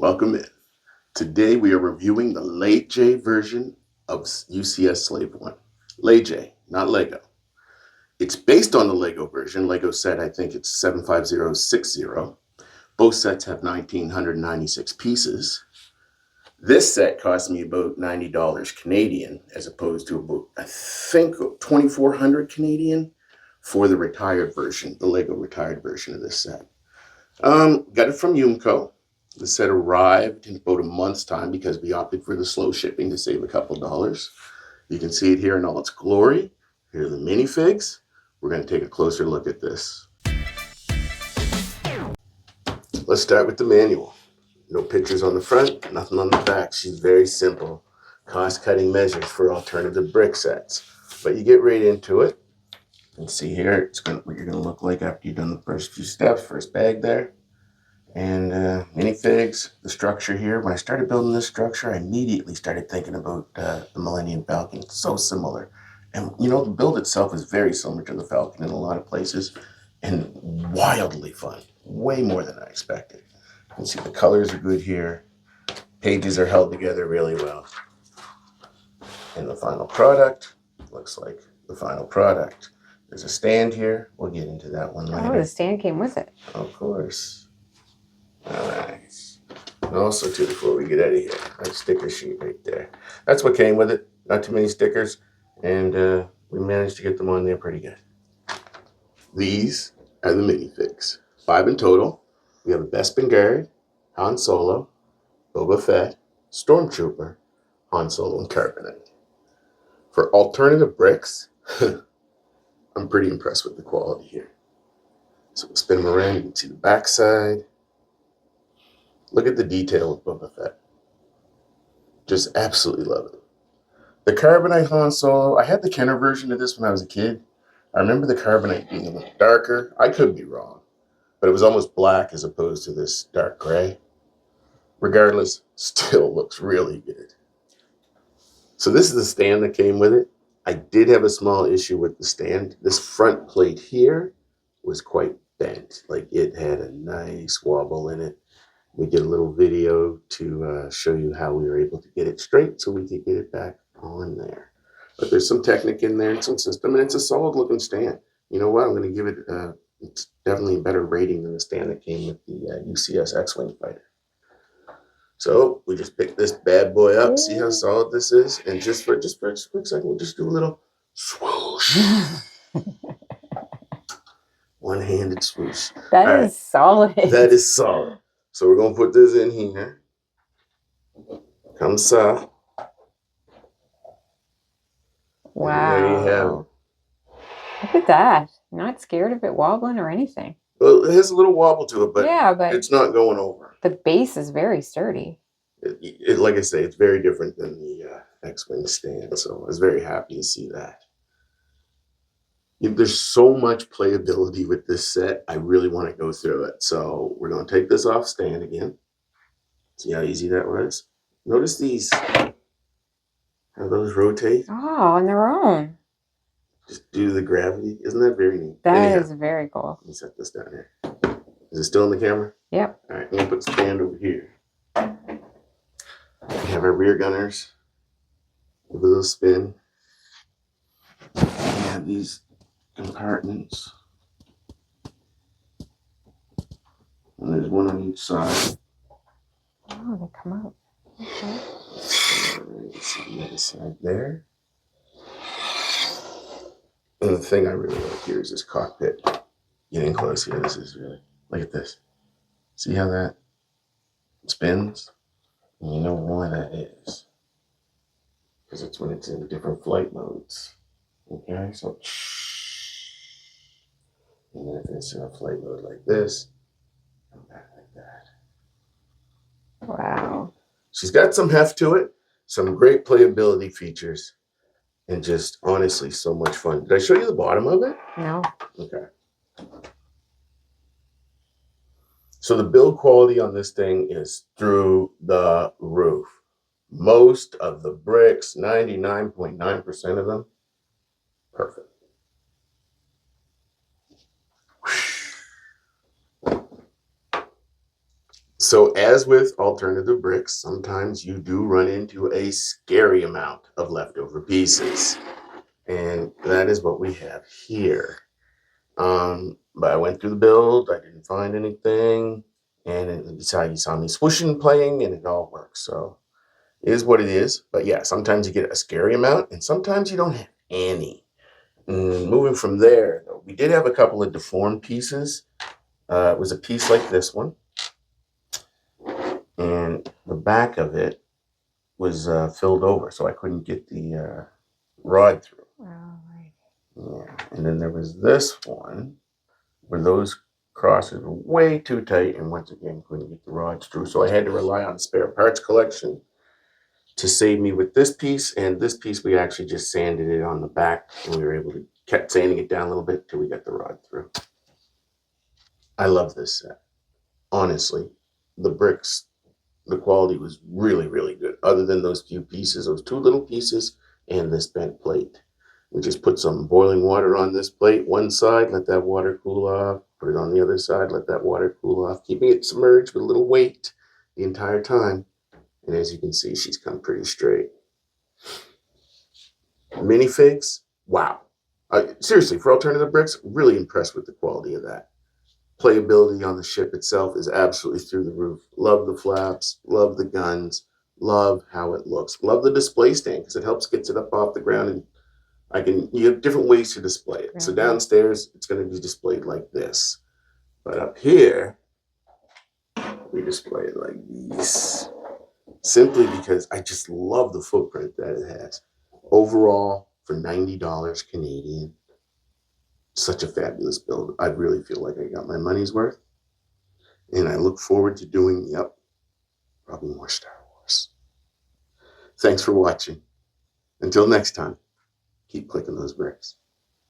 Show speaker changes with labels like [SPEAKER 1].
[SPEAKER 1] Welcome in. Today we are reviewing the LEJI version of UCS Slave I. LEJI, not Lego. It's based on the Lego version. Lego set, I think it's 75060. Both sets have 1,996 pieces. This set cost me about $90 Canadian, as opposed to about, I think, 2,400 Canadian for the retired version, the Lego retired version of this set. Got it from Yumco. The set arrived in about a month's time because we opted for the slow shipping to save a couple dollars. You can see it here in all its glory. Here are the minifigs. We're going to take a closer look at this. Let's start with the manual. No pictures on the front, nothing on the back. She's very simple. Cost-cutting measures for alternative brick sets. But you get right into it. You can see here it's what you're going to look like after you've done the first few steps. First bag there. And minifigs, the structure here. When I started building this structure, I immediately started thinking about the Millennium Falcon. It's so similar. And you know, the build itself is very similar to the Falcon in a lot of places and wildly fun. Way more than I expected. You can see the colors are good here. Pages are held together really well. And the final product looks like the final product. There's a stand here. We'll get into that one later.
[SPEAKER 2] Oh, the stand came with it.
[SPEAKER 1] Of course. Nice. And also, too, before we get out of here, that sticker sheet right there. That's what came with it. Not too many stickers. And we managed to get them on there pretty good. These are the minifigs. 5 in total. We have a Bespin Guard, Han Solo, Boba Fett, Stormtrooper, Han Solo, and Carbonite. For alternative bricks, I'm pretty impressed with the quality here. So we'll spin them around. You can see the backside. Look at the detail of Boba Fett. Just absolutely love it. The Carbonite Han Solo, I had the Kenner version of this when I was a kid. I remember the Carbonite being a little darker. I could be wrong, but it was almost black as opposed to this dark gray. Regardless, still looks really good. So this is the stand that came with it. I did have a small issue with the stand. This front plate here was quite bent. Like it had a nice wobble in it. We did a little video to show you how we were able to get it straight so we could get it back on there. But there's some technique in there and some system, and it's a solid looking stand. You know what? I'm going to give it, it's definitely a better rating than the stand that came with the UCS X-Wing fighter. So we just picked this bad boy up, see how solid this is, and just for a quick second, we'll just do a little swoosh. One-handed swoosh.
[SPEAKER 2] That is solid.
[SPEAKER 1] That is solid. So we're going to put this in here. Come sa.
[SPEAKER 2] Wow.
[SPEAKER 1] And there you have it.
[SPEAKER 2] Look at that. Not scared of it wobbling or anything.
[SPEAKER 1] Well, it has a little wobble to it, but,
[SPEAKER 2] yeah, but
[SPEAKER 1] it's not going over.
[SPEAKER 2] The base is very sturdy.
[SPEAKER 1] Like I say, it's very different than the X-Wing stand, so I was very happy to see that. There's so much playability with this set. I really want to go through it. So we're going to take this off stand again. See how easy that was? Notice these, how those rotate.
[SPEAKER 2] Oh, on their own.
[SPEAKER 1] Just due to the gravity. Isn't that very neat?
[SPEAKER 2] That is very cool.
[SPEAKER 1] Let me set this down here. Is it still in the camera?
[SPEAKER 2] Yep.
[SPEAKER 1] All right, I'm going to put the stand over here. We have our rear gunners. Give it a little spin. We have these compartments, and there's one on each side.
[SPEAKER 2] Oh, they come out. Okay.
[SPEAKER 1] See the other side there. And the thing I really like here is this cockpit. Getting close here, this is really, look at this. See how that spins? And you know why that is. Because it's when it's in different flight modes. Okay, so and then if it's in a flight mode like this, come back like that.
[SPEAKER 2] Wow.
[SPEAKER 1] She's got some heft to it, some great playability features, and just honestly so much fun. Did I show you the bottom of it?
[SPEAKER 2] No.
[SPEAKER 1] Okay. So the build quality on this thing is through the roof. Most of the bricks, 99.9% of them, perfect. So as with alternative bricks, sometimes you do run into a scary amount of leftover pieces. And that is what we have here. But I went through the build, I didn't find anything. And it's how you saw me swooshing, playing, and it all works. So it is what it is. But yeah, sometimes you get a scary amount, and sometimes you don't have any. And moving from there, though, we did have a couple of deformed pieces. It was a piece like this one. And the back of it was filled over, so I couldn't get the rod through.
[SPEAKER 2] Oh, right.
[SPEAKER 1] Yeah, and then there was this one where those crosses were way too tight, and once again couldn't get the rods through. So I had to rely on a spare parts collection to save me with this piece. And this piece we actually just sanded it on the back, and we were able to kept sanding it down a little bit till we got the rod through. I love this set. Honestly, the bricks, the quality was really, really good. Other than those few pieces, those two little pieces and this bent plate. We just put some boiling water on this plate, one side, let that water cool off, put it on the other side, let that water cool off, keeping it submerged with a little weight the entire time. And as you can see, she's come pretty straight. MiniFigs, wow. Seriously, for alternative bricks, really impressed with the quality of that. Playability on the ship itself is absolutely through the roof. Love the flaps, love the guns, love how it looks. Love the display stand because it helps get it up off the ground, and you have different ways to display it. So downstairs, it's going to be displayed like this. But up here, we display it like these. Simply because I just love the footprint that it has. Overall, for $90 Canadian, such a fabulous build. I really feel like I got my money's worth. And I look forward to doing, probably more Star Wars. Thanks for watching. Until next time, keep clicking those bricks.